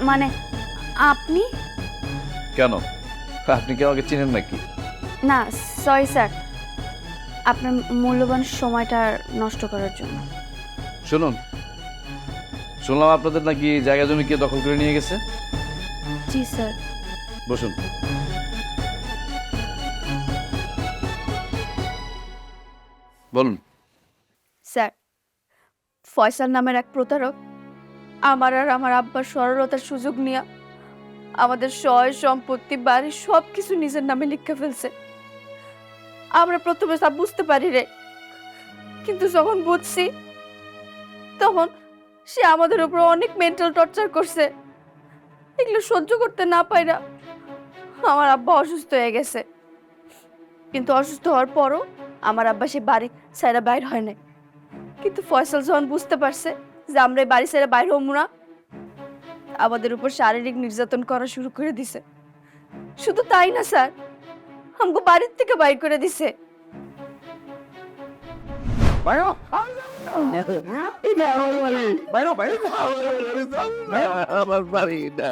মানে আপনি? কেন, আপনি কি আমাকে চিনেন নাকি? না সরি স্যার, আপনার মূল্যবান সময়টা নষ্ট করার জন্য। শুনুন, শুনলাম আপনাদের নাকি জায়গা জমি কে দখল করে নিয়ে গেছে। জি স্যার। বসুন। বলুন। স্যার, ফয়সাল নামের এক প্রতারক আমার আর আমার আব্বার সরলতার সুযোগ নিয়ে আমাদের সয় সম্পত্তি বাড়ি সবকিছু নিজের নামে লিখে ফেলছে। আমরা প্রথমে সব বুঝতে পারি রে, কিন্তু যখন বুঝছি তখন সে আমাদের উপর অনেক মেন্টাল টর্চার করছে। এগুলো সহ্য করতে না পাইরা আমার আব্বা অসুস্থ হয়ে গেছে, কিন্তু অসুস্থ হওয়ার পরও আমার আব্বা সে বাড়ি ছেড়ে বাইর হয় নাই। কিন্তু ফয়সাল যখন বুঝতে পারছে যে আমরা এই বাড়ি ছেড়ে বাইর হবো না, আমাদের উপর শারীরিক নির্যাতন করা শুরু করে দিছে। শুধু তাই না স্যার, আমাকে বাড়ির থেকে বাইর করে দিছে। বাইরো বাইরো বাইরো আমার বাড়ি না